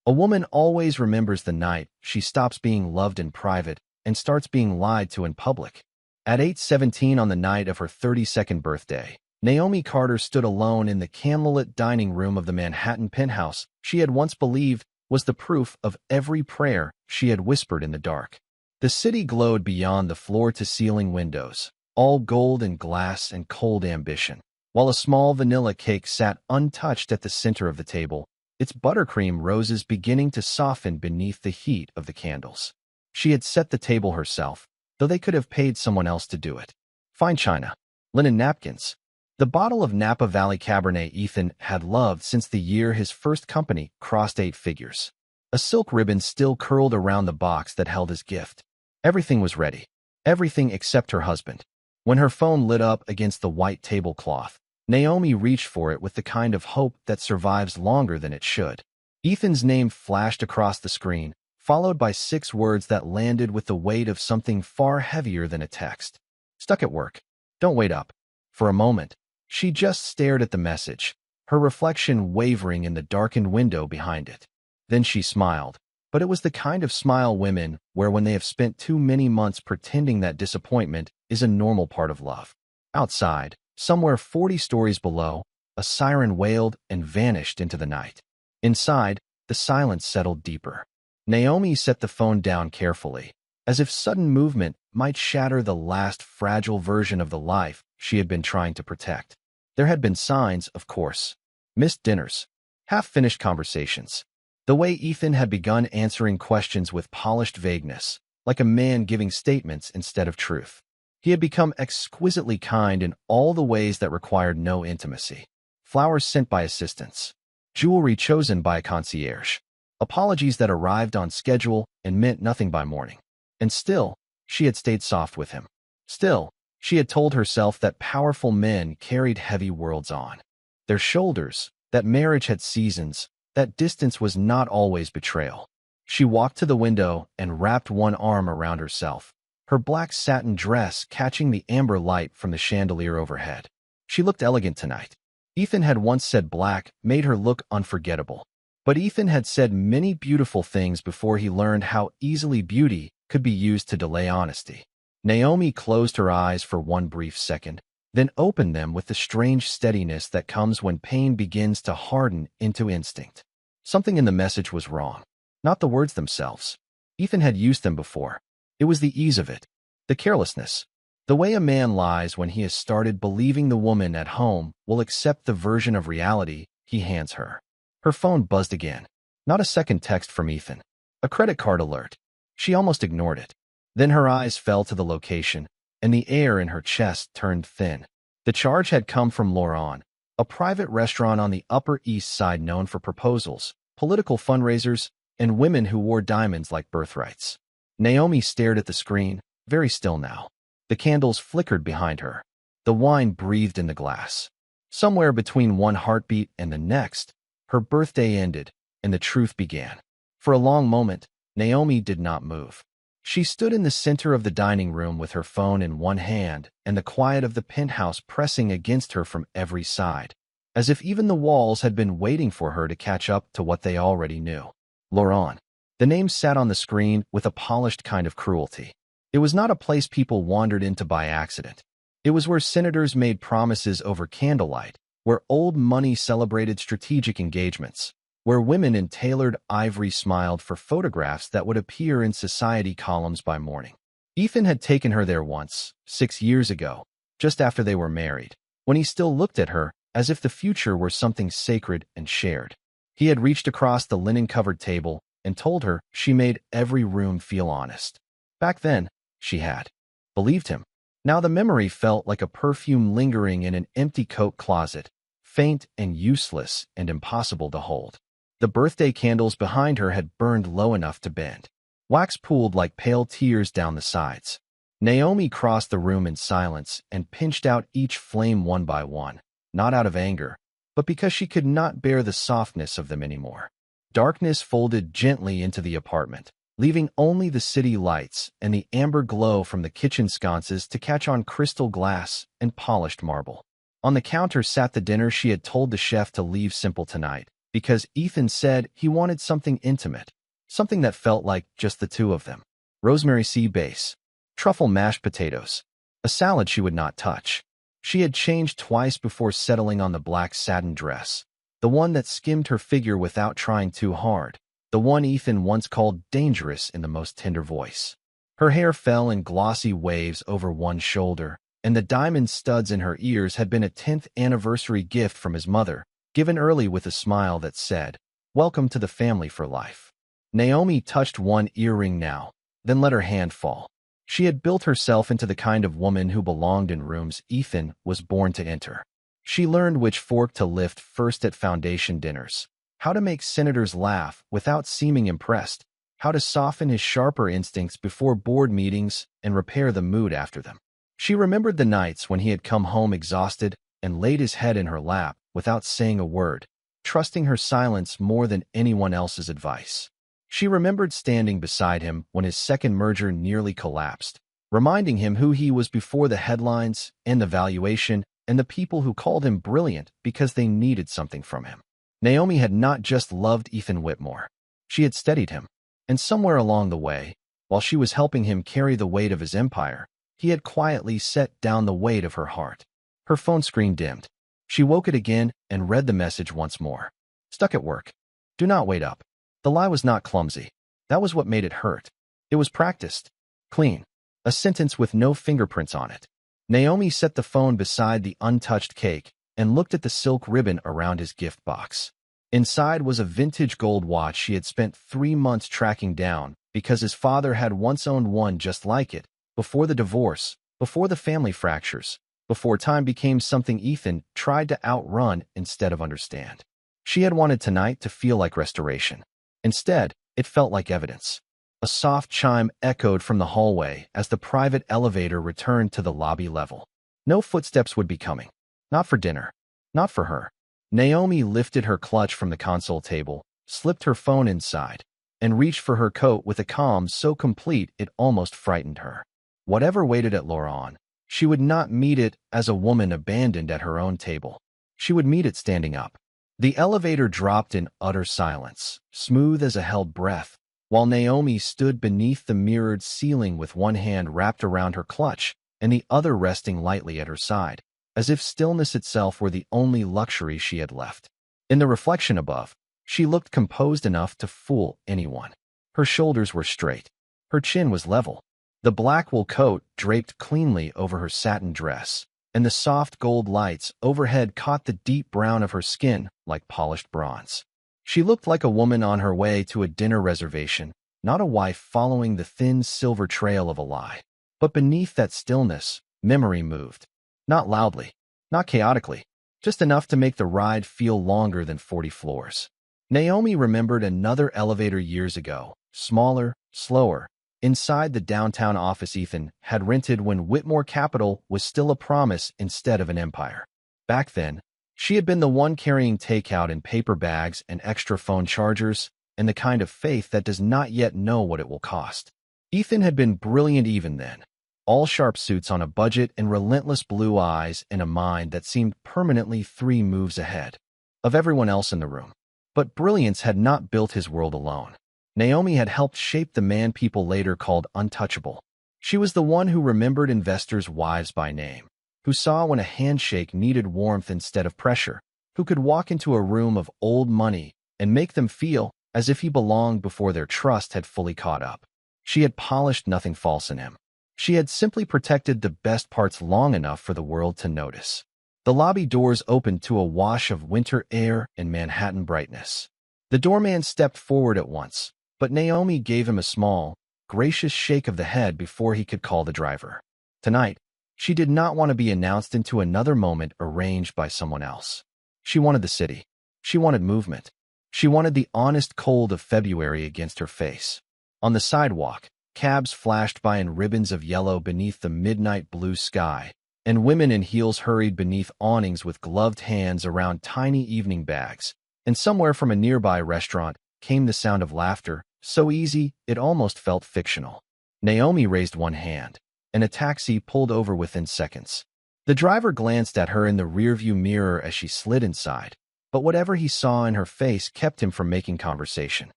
A woman always remembers the night she stops being loved in private and starts being lied to in public. At 8:17 on the night of her 32nd birthday, Naomi Carter stood alone in the candlelit dining room of the Manhattan penthouse she had once believed was the proof of every prayer she had whispered in the dark. The city glowed beyond the floor-to-ceiling windows, all gold and glass and cold ambition, while a small vanilla cake sat untouched at the center of the table, its buttercream roses beginning to soften beneath the heat of the candles. She had set the table herself, though they could have paid someone else to do it. Fine china, linen napkins, the bottle of Napa Valley Cabernet Ethan had loved since the year his first company crossed 8 figures. A silk ribbon still curled around the box that held his gift. Everything was ready. Everything except her husband. When her phone lit up against the white tablecloth, Naomi reached for it with the kind of hope that survives longer than it should. Ethan's name flashed across the screen, followed by 6 words that landed with the weight of something far heavier than a text. Stuck at work. Don't wait up. For a moment, she just stared at the message, her reflection wavering in the darkened window behind it. Then she smiled, but it was the kind of smile women wear when they have spent too many months pretending that disappointment is a normal part of love. Outside, somewhere 40 stories below, a siren wailed and vanished into the night. Inside, the silence settled deeper. Naomi set the phone down carefully, as if sudden movement might shatter the last fragile version of the life she had been trying to protect. There had been signs, of course. Missed dinners, half-finished conversations. The way Ethan had begun answering questions with polished vagueness, like a man giving statements instead of truth. He had become exquisitely kind in all the ways that required no intimacy. Flowers sent by assistants, jewelry chosen by a concierge, apologies that arrived on schedule and meant nothing by morning. And still, she had stayed soft with him. Still, she had told herself that powerful men carried heavy worlds on their shoulders, that marriage had seasons, that distance was not always betrayal. She walked to the window and wrapped one arm around herself, her black satin dress catching the amber light from the chandelier overhead. She looked elegant tonight. Ethan had once said black made her look unforgettable. But Ethan had said many beautiful things before he learned how easily beauty could be used to delay honesty. Naomi closed her eyes for one brief second, then opened them with the strange steadiness that comes when pain begins to harden into instinct. Something in the message was wrong, not the words themselves. Ethan had used them before. It was the ease of it, the carelessness, the way a man lies when he has started believing the woman at home will accept the version of reality he hands her. Her phone buzzed again. Not a second text from Ethan. A credit card alert. She almost ignored it. Then her eyes fell to the location, and the air in her chest turned thin. The charge had come from L'Oran, a private restaurant on the Upper East Side known for proposals, political fundraisers, and women who wore diamonds like birthrights. Naomi stared at the screen, very still now. The candles flickered behind her. The wine breathed in the glass. Somewhere between one heartbeat and the next, her birthday ended, and the truth began. For a long moment, Naomi did not move. She stood in the center of the dining room with her phone in one hand and the quiet of the penthouse pressing against her from every side, as if even the walls had been waiting for her to catch up to what they already knew. L'Oran. The name sat on the screen with a polished kind of cruelty. It was not a place people wandered into by accident. It was where senators made promises over candlelight, where old money celebrated strategic engagements, where women in tailored ivory smiled for photographs that would appear in society columns by morning. Ethan had taken her there once, 6 years ago, just after they were married, when he still looked at her as if the future were something sacred and shared. He had reached across the linen-covered table and told her she made every room feel honest. Back then, she had believed him. Now the memory felt like a perfume lingering in an empty coat closet, faint and useless and impossible to hold. The birthday candles behind her had burned low enough to bend. Wax pooled like pale tears down the sides. Naomi crossed the room in silence and pinched out each flame one by one, not out of anger, but because she could not bear the softness of them anymore. Darkness folded gently into the apartment, leaving only the city lights and the amber glow from the kitchen sconces to catch on crystal glass and polished marble. On the counter sat the dinner she had told the chef to leave simple tonight, because Ethan said he wanted something intimate, something that felt like just the two of them. Rosemary sea base, truffle mashed potatoes, a salad she would not touch. She had changed twice before settling on the black satin dress, the one that skimmed her figure without trying too hard, the one Ethan once called dangerous in the most tender voice. Her hair fell in glossy waves over one shoulder, and the diamond studs in her ears had been a 10th anniversary gift from his mother, given early with a smile that said, "Welcome to the family for life." Naomi touched one earring now, then let her hand fall. She had built herself into the kind of woman who belonged in rooms Ethan was born to enter. She learned which fork to lift first at foundation dinners, how to make senators laugh without seeming impressed, how to soften his sharper instincts before board meetings and repair the mood after them. She remembered the nights when he had come home exhausted and laid his head in her lap without saying a word, trusting her silence more than anyone else's advice. She remembered standing beside him when his second merger nearly collapsed, reminding him who he was before the headlines and the valuation and the people who called him brilliant because they needed something from him. Naomi had not just loved Ethan Whitmore. She had steadied him. And somewhere along the way, while she was helping him carry the weight of his empire, he had quietly set down the weight of her heart. Her phone screen dimmed. She woke it again and read the message once more. Stuck at work. Do not wait up. The lie was not clumsy. That was what made it hurt. It was practiced. Clean. A sentence with no fingerprints on it. Naomi set the phone beside the untouched cake and looked at the silk ribbon around his gift box. Inside was a vintage gold watch she had spent 3 months tracking down because his father had once owned one just like it, before the divorce, before the family fractures, before time became something Ethan tried to outrun instead of understand. She had wanted tonight to feel like restoration. Instead, it felt like evidence. A soft chime echoed from the hallway as the private elevator returned to the lobby level. No footsteps would be coming. Not for dinner. Not for her. Naomi lifted her clutch from the console table, slipped her phone inside, and reached for her coat with a calm so complete it almost frightened her. Whatever waited at Lauren, she would not meet it as a woman abandoned at her own table. She would meet it standing up. The elevator dropped in utter silence, smooth as a held breath, while Naomi stood beneath the mirrored ceiling with one hand wrapped around her clutch and the other resting lightly at her side, as if stillness itself were the only luxury she had left. In the reflection above, she looked composed enough to fool anyone. Her shoulders were straight. Her chin was level. The black wool coat draped cleanly over her satin dress, and the soft gold lights overhead caught the deep brown of her skin like polished bronze. She looked like a woman on her way to a dinner reservation, not a wife following the thin silver trail of a lie. But beneath that stillness, memory moved. Not loudly, not chaotically, just enough to make the ride feel longer than 40 floors. Naomi remembered another elevator years ago, smaller, slower, inside the downtown office Ethan had rented when Whitmore Capital was still a promise instead of an empire. Back then, she had been the one carrying takeout in paper bags and extra phone chargers, and the kind of faith that does not yet know what it will cost. Ethan had been brilliant even then. All sharp suits on a budget and relentless blue eyes and a mind that seemed permanently 3 moves ahead of everyone else in the room. But brilliance had not built his world alone. Naomi had helped shape the man people later called untouchable. She was the one who remembered investors' wives by name, who saw when a handshake needed warmth instead of pressure, who could walk into a room of old money and make them feel as if he belonged before their trust had fully caught up. She had polished nothing false in him. She had simply protected the best parts long enough for the world to notice. The lobby doors opened to a wash of winter air and Manhattan brightness. The doorman stepped forward at once, but Naomi gave him a small, gracious shake of the head before he could call the driver. Tonight, she did not want to be announced into another moment arranged by someone else. She wanted the city. She wanted movement. She wanted the honest cold of February against her face. On the sidewalk, cabs flashed by in ribbons of yellow beneath the midnight blue sky, and women in heels hurried beneath awnings with gloved hands around tiny evening bags. And somewhere from a nearby restaurant came the sound of laughter, so easy it almost felt fictional. Naomi raised one hand, and a taxi pulled over within seconds. The driver glanced at her in the rearview mirror as she slid inside, but whatever he saw in her face kept him from making conversation.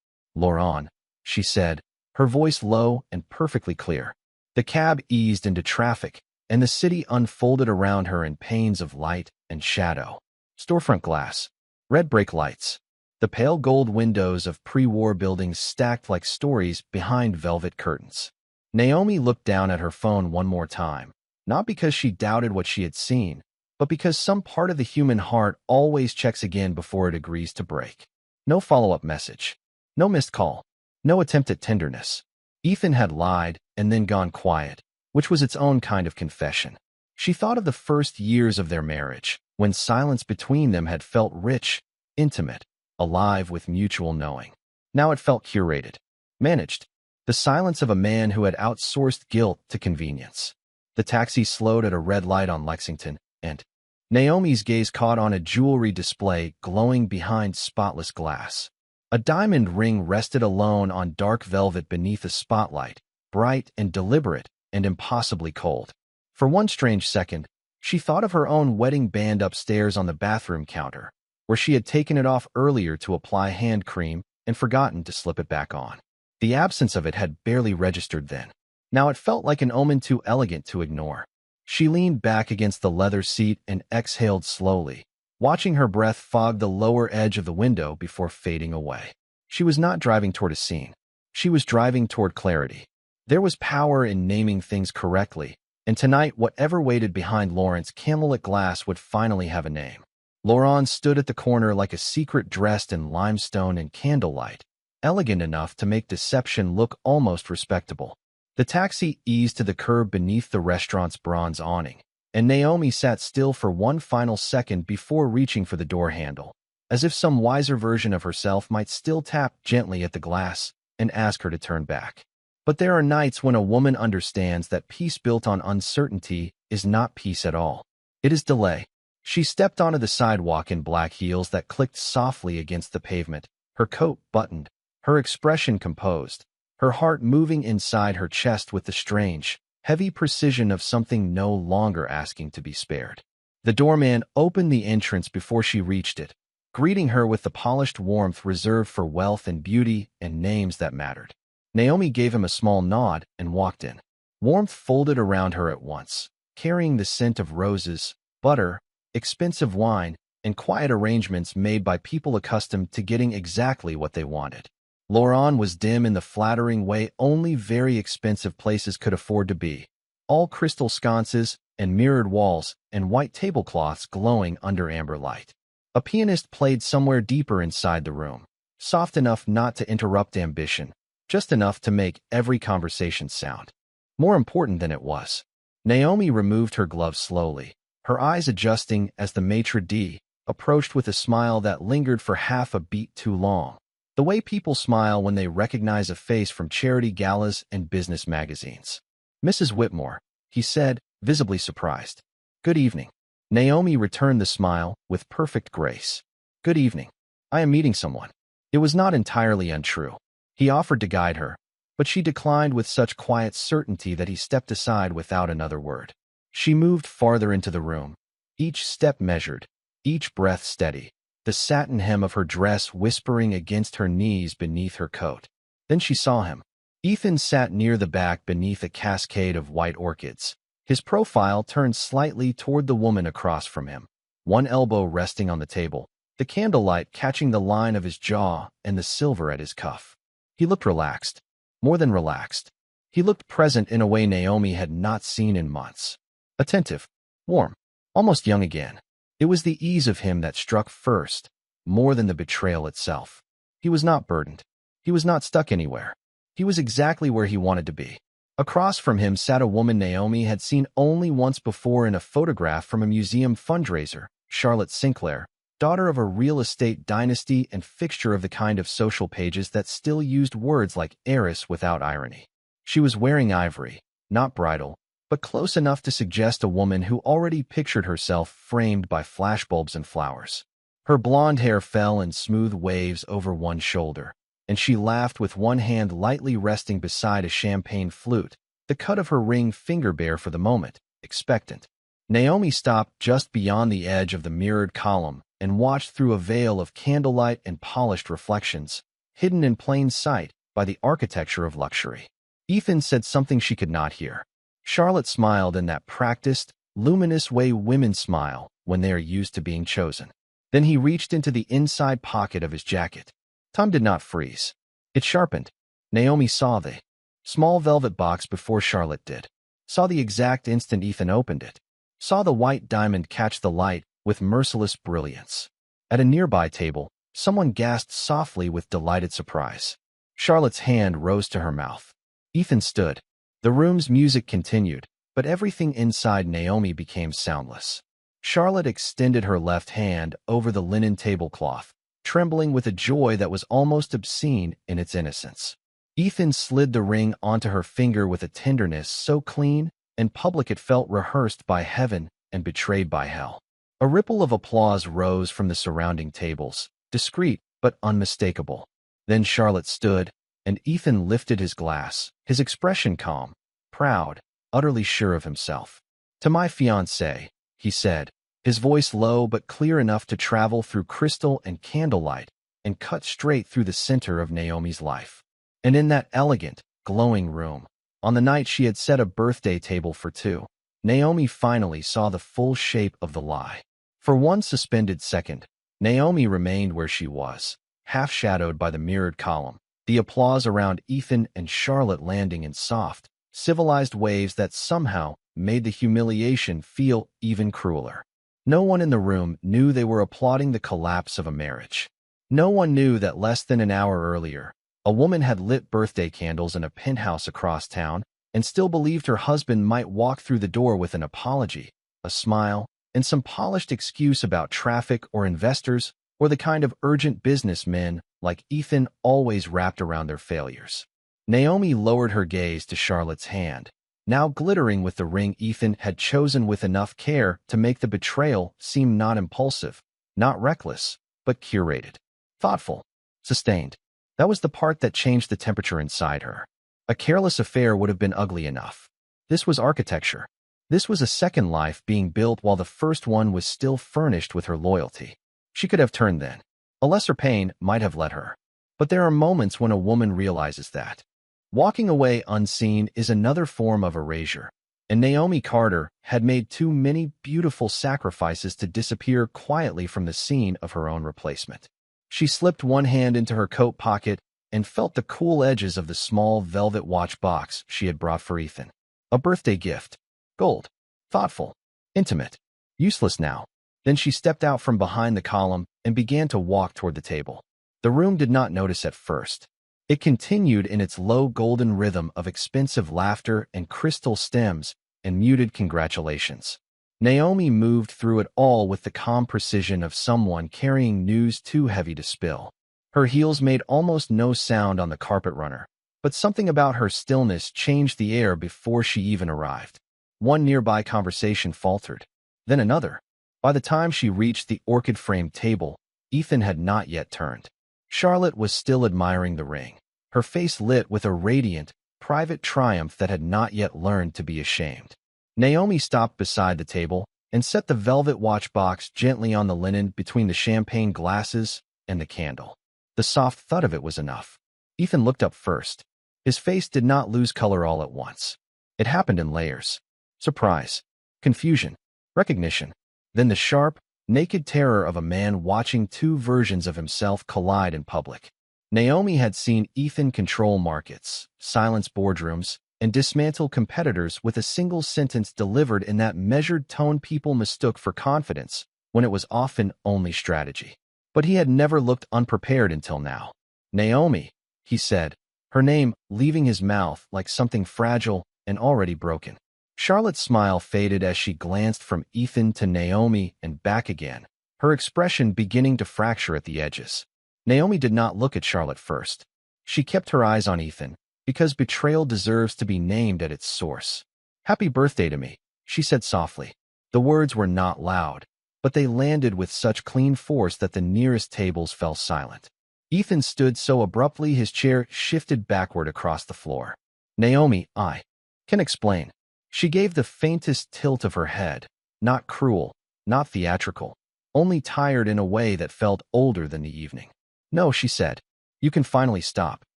"Laurent," she said, her voice low and perfectly clear. The cab eased into traffic, and the city unfolded around her in panes of light and shadow. Storefront glass, red brake lights, the pale gold windows of pre-war buildings stacked like stories behind velvet curtains. Naomi looked down at her phone one more time, not because she doubted what she had seen, but because some part of the human heart always checks again before it agrees to break. No follow-up message. No missed call. No attempt at tenderness. Ethan had lied and then gone quiet, which was its own kind of confession. She thought of the first years of their marriage, when silence between them had felt rich, intimate, alive with mutual knowing. Now it felt curated, managed, the silence of a man who had outsourced guilt to convenience. The taxi slowed at a red light on Lexington, and Naomi's gaze caught on a jewelry display glowing behind spotless glass. A diamond ring rested alone on dark velvet beneath a spotlight, bright and deliberate and impossibly cold. For one strange second, she thought of her own wedding band upstairs on the bathroom counter, where she had taken it off earlier to apply hand cream and forgotten to slip it back on. The absence of it had barely registered then. Now it felt like an omen too elegant to ignore. She leaned back against the leather seat and exhaled slowly, watching her breath fog the lower edge of the window before fading away. She was not driving toward a scene. She was driving toward clarity. There was power in naming things correctly, and tonight whatever waited behind Laurent's camellit glass would finally have a name. Laurent stood at the corner like a secret dressed in limestone and candlelight, elegant enough to make deception look almost respectable. The taxi eased to the curb beneath the restaurant's bronze awning, and Naomi sat still for one final second before reaching for the door handle, as if some wiser version of herself might still tap gently at the glass and ask her to turn back. But there are nights when a woman understands that peace built on uncertainty is not peace at all. It is delay. She stepped onto the sidewalk in black heels that clicked softly against the pavement, her coat buttoned, her expression composed, her heart moving inside her chest with the strange, heavy precision of something no longer asking to be spared. The doorman opened the entrance before she reached it, greeting her with the polished warmth reserved for wealth and beauty and names that mattered. Naomi gave him a small nod and walked in. Warmth folded around her at once, carrying the scent of roses, butter, expensive wine, and quiet arrangements made by people accustomed to getting exactly what they wanted. Laurent was dim in the flattering way only very expensive places could afford to be, all crystal sconces and mirrored walls and white tablecloths glowing under amber light. A pianist played somewhere deeper inside the room, soft enough not to interrupt ambition, just enough to make every conversation sound more important than it was. Naomi removed her gloves slowly, her eyes adjusting as the maitre d' approached with a smile that lingered for half a beat too long. The way people smile when they recognize a face from charity galas and business magazines. "Mrs. Whitmore," he said, visibly surprised. "Good evening." Naomi returned the smile with perfect grace. "Good evening. I am meeting someone." It was not entirely untrue. He offered to guide her, but she declined with such quiet certainty that he stepped aside without another word. She moved farther into the room, each step measured, each breath steady, the satin hem of her dress whispering against her knees beneath her coat. Then she saw him. Ethan sat near the back beneath a cascade of white orchids, his profile turned slightly toward the woman across from him, one elbow resting on the table, the candlelight catching the line of his jaw and the silver at his cuff. He looked relaxed, more than relaxed. He looked present in a way Naomi had not seen in months. Attentive, warm, almost young again. It was the ease of him that struck first, more than the betrayal itself. He was not burdened. He was not stuck anywhere. He was exactly where he wanted to be. Across from him sat a woman Naomi had seen only once before in a photograph from a museum fundraiser, Charlotte Sinclair, daughter of a real estate dynasty and fixture of the kind of social pages that still used words like heiress without irony. She was wearing ivory, not bridal, but close enough to suggest a woman who already pictured herself framed by flashbulbs and flowers. Her blonde hair fell in smooth waves over one shoulder, and she laughed with one hand lightly resting beside a champagne flute, the cut of her ring finger bare for the moment, expectant. Naomi stopped just beyond the edge of the mirrored column and watched through a veil of candlelight and polished reflections, hidden in plain sight by the architecture of luxury. Ethan said something she could not hear. Charlotte smiled in that practiced, luminous way women smile when they are used to being chosen. Then he reached into the inside pocket of his jacket. Time did not freeze. It sharpened. Naomi saw the small velvet box before Charlotte did. Saw the exact instant Ethan opened it. Saw the white diamond catch the light with merciless brilliance. At a nearby table, someone gasped softly with delighted surprise. Charlotte's hand rose to her mouth. Ethan stood. The room's music continued, but everything inside Naomi became soundless. Charlotte extended her left hand over the linen tablecloth, trembling with a joy that was almost obscene in its innocence. Ethan slid the ring onto her finger with a tenderness so clean and public it felt rehearsed by heaven and betrayed by hell. A ripple of applause rose from the surrounding tables, discreet but unmistakable. Then Charlotte stood, and Ethan lifted his glass, his expression calm, proud, utterly sure of himself. "To my fiancée," he said, his voice low but clear enough to travel through crystal and candlelight and cut straight through the center of Naomi's life. And in that elegant, glowing room, on the night she had set a birthday table for two, Naomi finally saw the full shape of the lie. For one suspended second, Naomi remained where she was, half-shadowed by the mirrored column, the applause around Ethan and Charlotte landing in soft, civilized waves that somehow made the humiliation feel even crueler. No one in the room knew they were applauding the collapse of a marriage. No one knew that less than an hour earlier, a woman had lit birthday candles in a penthouse across town and still believed her husband might walk through the door with an apology, a smile, and some polished excuse about traffic or investors or the kind of urgent businessmen like Ethan always wrapped around their failures. Naomi lowered her gaze to Charlotte's hand, now glittering with the ring Ethan had chosen with enough care to make the betrayal seem not impulsive, not reckless, but curated, thoughtful, sustained. That was the part that changed the temperature inside her. A careless affair would have been ugly enough. This was architecture. This was a second life being built while the first one was still furnished with her loyalty. She could have turned then. A lesser pain might have led her. But there are moments when a woman realizes that. Walking away unseen is another form of erasure, and Naomi Carter had made too many beautiful sacrifices to disappear quietly from the scene of her own replacement. She slipped one hand into her coat pocket and felt the cool edges of the small velvet watch box she had brought for Ethan. A birthday gift. Gold. Thoughtful. Intimate. Useless now. Then she stepped out from behind the column and began to walk toward the table. The room did not notice at first. It continued in its low golden rhythm of expensive laughter and crystal stems and muted congratulations. Naomi moved through it all with the calm precision of someone carrying news too heavy to spill. Her heels made almost no sound on the carpet runner, but something about her stillness changed the air before she even arrived. One nearby conversation faltered, then another. By the time she reached the orchid-framed table, Ethan had not yet turned. Charlotte was still admiring the ring, her face lit with a radiant, private triumph that had not yet learned to be ashamed. Naomi stopped beside the table and set the velvet watch box gently on the linen between the champagne glasses and the candle. The soft thud of it was enough. Ethan looked up first. His face did not lose color all at once. It happened in layers. Surprise, confusion, recognition, then the sharp, naked terror of a man watching two versions of himself collide in public. Naomi had seen Ethan control markets, silence boardrooms, and dismantle competitors with a single sentence delivered in that measured tone people mistook for confidence when it was often only strategy. But he had never looked unprepared until now. "Naomi," he said, her name leaving his mouth like something fragile and already broken. Charlotte's smile faded as she glanced from Ethan to Naomi and back again, her expression beginning to fracture at the edges. Naomi did not look at Charlotte first. She kept her eyes on Ethan, because betrayal deserves to be named at its source. "Happy birthday to me," she said softly. The words were not loud, but they landed with such clean force that the nearest tables fell silent. Ethan stood so abruptly his chair shifted backward across the floor. "Naomi, I can explain." She gave the faintest tilt of her head, not cruel, not theatrical, only tired in a way that felt older than the evening. "No," she said. "You can finally stop."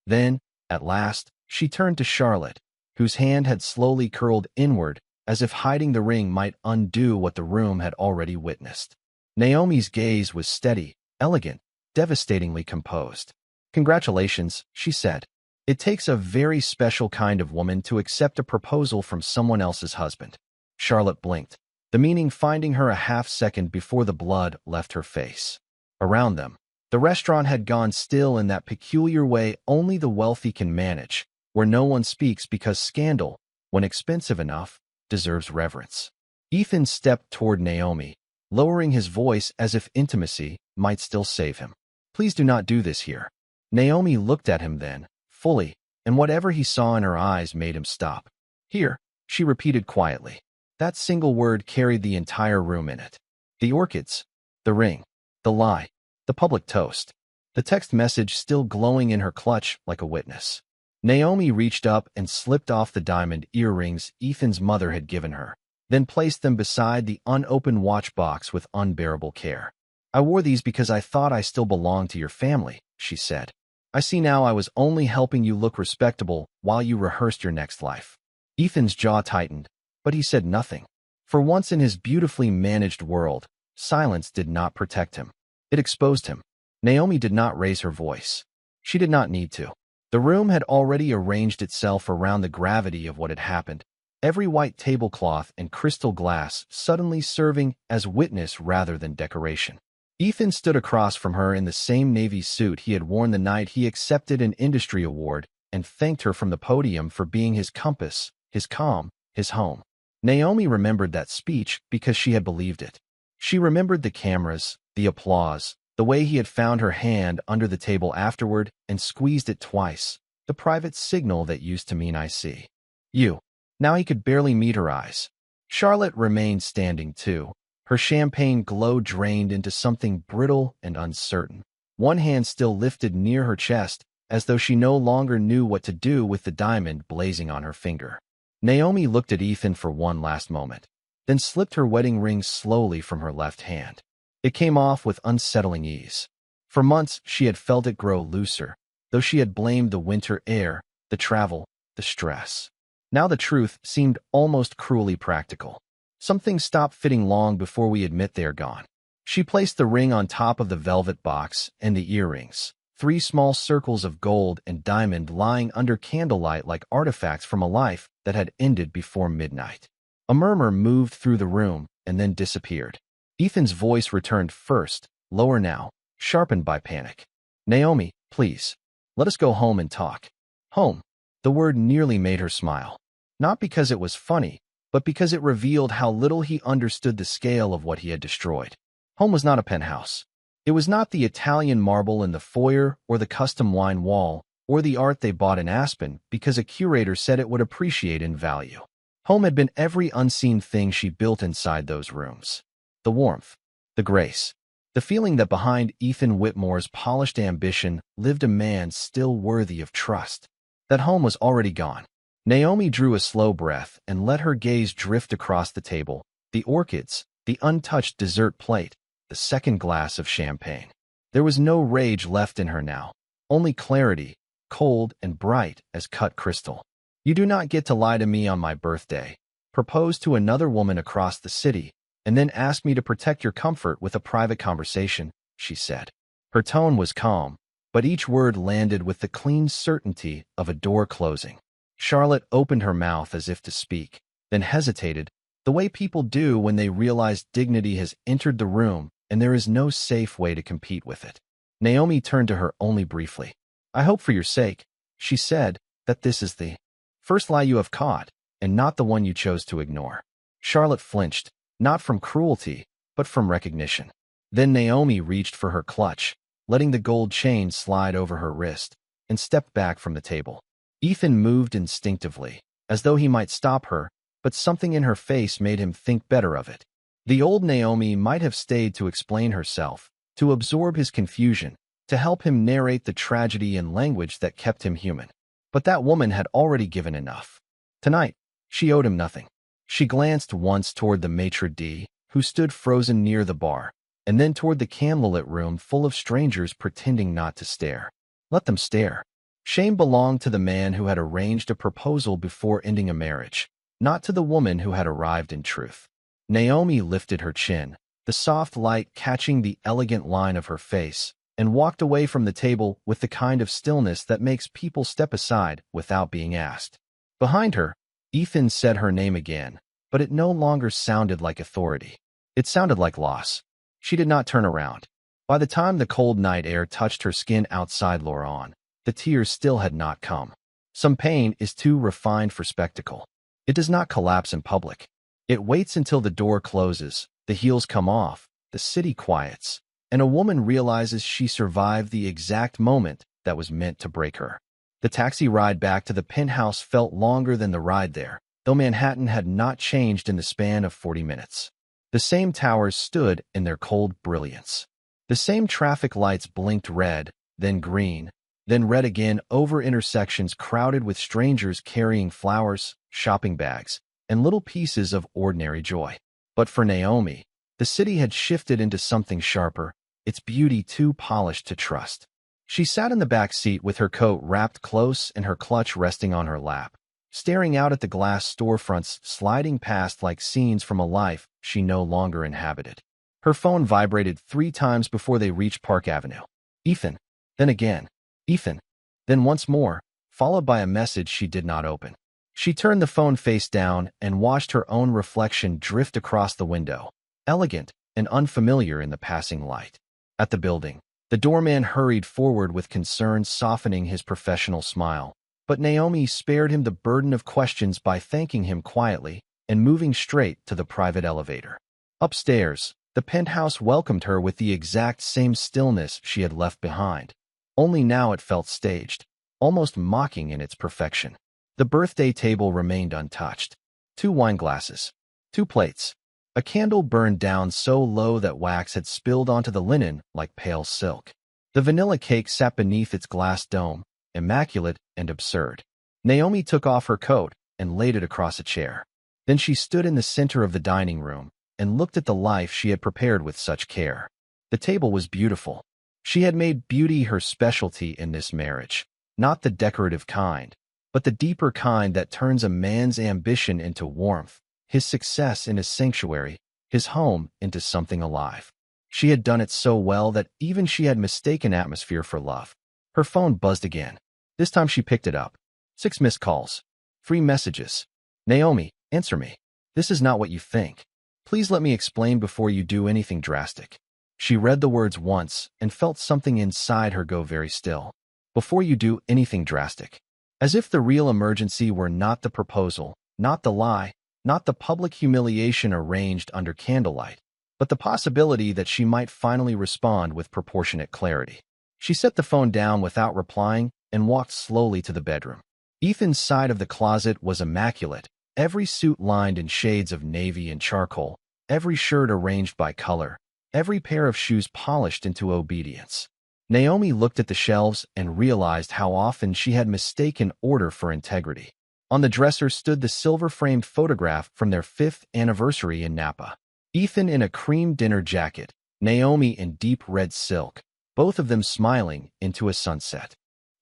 Then, at last, she turned to Charlotte, whose hand had slowly curled inward, as if hiding the ring might undo what the room had already witnessed. Naomi's gaze was steady, elegant, devastatingly composed. "Congratulations," she said. "It takes a very special kind of woman to accept a proposal from someone else's husband." Charlotte blinked, the meaning finding her a half-second before the blood left her face. Around them, the restaurant had gone still in that peculiar way only the wealthy can manage, where no one speaks because scandal, when expensive enough, deserves reverence. Ethan stepped toward Naomi, lowering his voice as if intimacy might still save him. "Please do not do this here." Naomi looked at him then, fully, and whatever he saw in her eyes made him stop. "Here," she repeated quietly. That single word carried the entire room in it. The orchids, the ring, the lie, the public toast, the text message still glowing in her clutch like a witness. Naomi reached up and slipped off the diamond earrings Ethan's mother had given her, then placed them beside the unopened watch box with unbearable care. "I wore these because I thought I still belonged to your family," she said. "I see now I was only helping you look respectable while you rehearsed your next life." Ethan's jaw tightened, but he said nothing. For once in his beautifully managed world, silence did not protect him. It exposed him. Naomi did not raise her voice. She did not need to. The room had already arranged itself around the gravity of what had happened, every white tablecloth and crystal glass suddenly serving as witness rather than decoration. Ethan stood across from her in the same navy suit he had worn the night he accepted an industry award and thanked her from the podium for being his compass, his calm, his home. Naomi remembered that speech because she had believed it. She remembered the cameras, the applause, the way he had found her hand under the table afterward and squeezed it twice, the private signal that used to mean "I see you." Now he could barely meet her eyes. Charlotte remained standing too, her champagne glow drained into something brittle and uncertain, one hand still lifted near her chest, as though she no longer knew what to do with the diamond blazing on her finger. Naomi looked at Ethan for one last moment, then slipped her wedding ring slowly from her left hand. It came off with unsettling ease. For months she had felt it grow looser, though she had blamed the winter air, the travel, the stress. Now the truth seemed almost cruelly practical. Some things stop fitting long before we admit they are gone. She placed the ring on top of the velvet box and the earrings, 3 small circles of gold and diamond lying under candlelight like artifacts from a life that had ended before midnight. A murmur moved through the room and then disappeared. Ethan's voice returned first, lower now, sharpened by panic. "Naomi, please. Let us go home and talk." Home. The word nearly made her smile. Not because it was funny, but because it revealed how little he understood the scale of what he had destroyed. Home was not a penthouse. It was not the Italian marble in the foyer or the custom wine wall or the art they bought in Aspen because a curator said it would appreciate in value. Home had been every unseen thing she built inside those rooms. The warmth, the grace, the feeling that behind Ethan Whitmore's polished ambition lived a man still worthy of trust. That home was already gone. Naomi drew a slow breath and let her gaze drift across the table, the orchids, the untouched dessert plate, the second glass of champagne. There was no rage left in her now, only clarity, cold and bright as cut crystal. "You do not get to lie to me on my birthday, propose to another woman across the city, and then ask me to protect your comfort with a private conversation," she said. Her tone was calm, but each word landed with the clean certainty of a door closing. Charlotte opened her mouth as if to speak, then hesitated, the way people do when they realize dignity has entered the room and there is no safe way to compete with it. Naomi turned to her only briefly. "I hope for your sake," she said, "that this is the first lie you have caught, and not the one you chose to ignore." Charlotte flinched, not from cruelty, but from recognition. Then Naomi reached for her clutch, letting the gold chain slide over her wrist, and stepped back from the table. Ethan moved instinctively, as though he might stop her, but something in her face made him think better of it. The old Naomi might have stayed to explain herself, to absorb his confusion, to help him narrate the tragedy in language that kept him human. But that woman had already given enough. Tonight, she owed him nothing. She glanced once toward the maitre d', who stood frozen near the bar, and then toward the candlelit room full of strangers pretending not to stare. Let them stare. Shame belonged to the man who had arranged a proposal before ending a marriage, not to the woman who had arrived in truth. Naomi lifted her chin, the soft light catching the elegant line of her face, and walked away from the table with the kind of stillness that makes people step aside without being asked. Behind her, Ethan said her name again, but it no longer sounded like authority. It sounded like loss. She did not turn around. By the time the cold night air touched her skin outside Lauren, the tears still had not come. Some pain is too refined for spectacle. It does not collapse in public. It waits until the door closes, the heels come off, the city quiets, and a woman realizes she survived the exact moment that was meant to break her. The taxi ride back to the penthouse felt longer than the ride there, though Manhattan had not changed in the span of 40 minutes. The same towers stood in their cold brilliance. The same traffic lights blinked red, then green, then red again over intersections crowded with strangers carrying flowers, shopping bags, and little pieces of ordinary joy. But for Naomi, the city had shifted into something sharper, its beauty too polished to trust. She sat in the back seat with her coat wrapped close and her clutch resting on her lap, staring out at the glass storefronts sliding past like scenes from a life she no longer inhabited. Her phone vibrated 3 times before they reached Park Avenue. Ethan. Then again. Ethan. Then once more, followed by a message she did not open. She turned the phone face down and watched her own reflection drift across the window, elegant and unfamiliar in the passing light. At the building, the doorman hurried forward with concern softening his professional smile, but Naomi spared him the burden of questions by thanking him quietly and moving straight to the private elevator. Upstairs, the penthouse welcomed her with the exact same stillness she had left behind. Only now it felt staged, almost mocking in its perfection. The birthday table remained untouched. 2 wine glasses, 2 plates. A candle burned down so low that wax had spilled onto the linen like pale silk. The vanilla cake sat beneath its glass dome, immaculate and absurd. Naomi took off her coat and laid it across a chair. Then she stood in the center of the dining room and looked at the life she had prepared with such care. The table was beautiful. She had made beauty her specialty in this marriage, not the decorative kind, but the deeper kind that turns a man's ambition into warmth, his success into sanctuary, his home into something alive. She had done it so well that even she had mistaken atmosphere for love. Her phone buzzed again. This time she picked it up. 6 missed calls. 3 messages. Naomi, answer me. This is not what you think. Please let me explain before you do anything drastic. She read the words once and felt something inside her go very still. Before you do anything drastic. As if the real emergency were not the proposal, not the lie, not the public humiliation arranged under candlelight, but the possibility that she might finally respond with proportionate clarity. She set the phone down without replying and walked slowly to the bedroom. Ethan's side of the closet was immaculate, every suit lined in shades of navy and charcoal, every shirt arranged by color, every pair of shoes polished into obedience. Naomi looked at the shelves and realized how often she had mistaken order for integrity. On the dresser stood the silver-framed photograph from their 5th anniversary in Napa. Ethan in a cream dinner jacket, Naomi in deep red silk, both of them smiling into a sunset.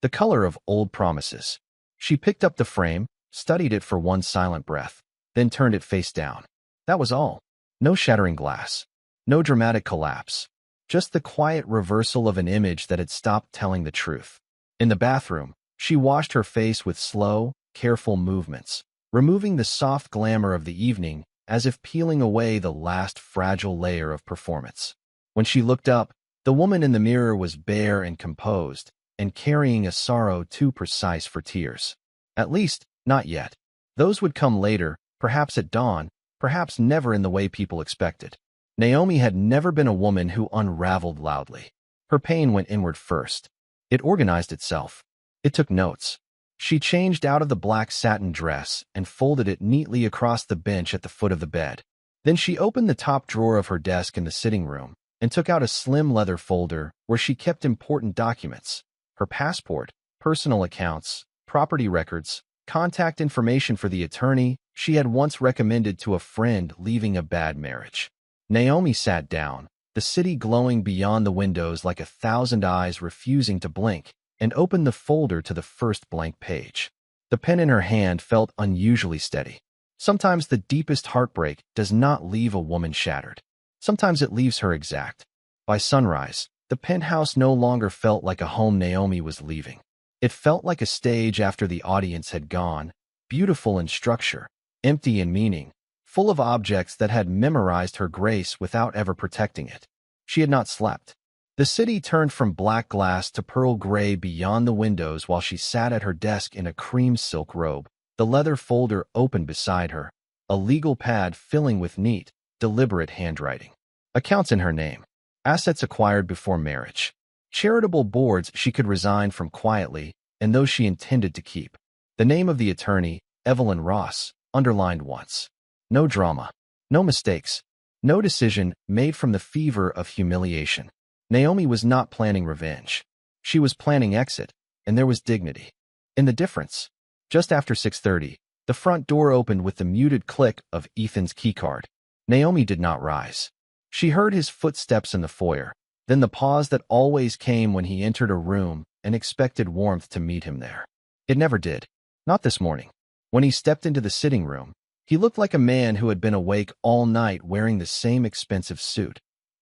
The color of old promises. She picked up the frame, studied it for one silent breath, then turned it face down. That was all. No shattering glass. No dramatic collapse. Just the quiet reversal of an image that had stopped telling the truth. In the bathroom, she washed her face with slow, careful movements, removing the soft glamour of the evening as if peeling away the last fragile layer of performance. When she looked up, the woman in the mirror was bare and composed, and carrying a sorrow too precise for tears. At least, not yet. Those would come later, perhaps at dawn, perhaps never in the way people expected. Naomi had never been a woman who unraveled loudly. Her pain went inward first. It organized itself. It took notes. She changed out of the black satin dress and folded it neatly across the bench at the foot of the bed. Then she opened the top drawer of her desk in the sitting room and took out a slim leather folder where she kept important documents: her passport, personal accounts, property records, contact information for the attorney she had once recommended to a friend leaving a bad marriage. Naomi sat down, the city glowing beyond the windows like 1,000 eyes refusing to blink, and opened the folder to the first blank page. The pen in her hand felt unusually steady. Sometimes the deepest heartbreak does not leave a woman shattered. Sometimes it leaves her exact. By sunrise, the penthouse no longer felt like a home Naomi was leaving. It felt like a stage after the audience had gone, beautiful in structure, empty in meaning, full of objects that had memorized her grace without ever protecting it. She had not slept. The city turned from black glass to pearl gray beyond the windows while she sat at her desk in a cream silk robe, the leather folder open beside her, a legal pad filling with neat, deliberate handwriting. Accounts in her name. Assets acquired before marriage. Charitable boards she could resign from quietly, and those she intended to keep. The name of the attorney, Evelyn Ross, underlined once. No drama. No mistakes. No decision made from the fever of humiliation. Naomi was not planning revenge. She was planning exit, and there was dignity in the difference. Just after 6:30, the front door opened with the muted click of Ethan's keycard. Naomi did not rise. She heard his footsteps in the foyer, then the pause that always came when he entered a room and expected warmth to meet him there. It never did. Not this morning. When he stepped into the sitting room, he looked like a man who had been awake all night wearing the same expensive suit.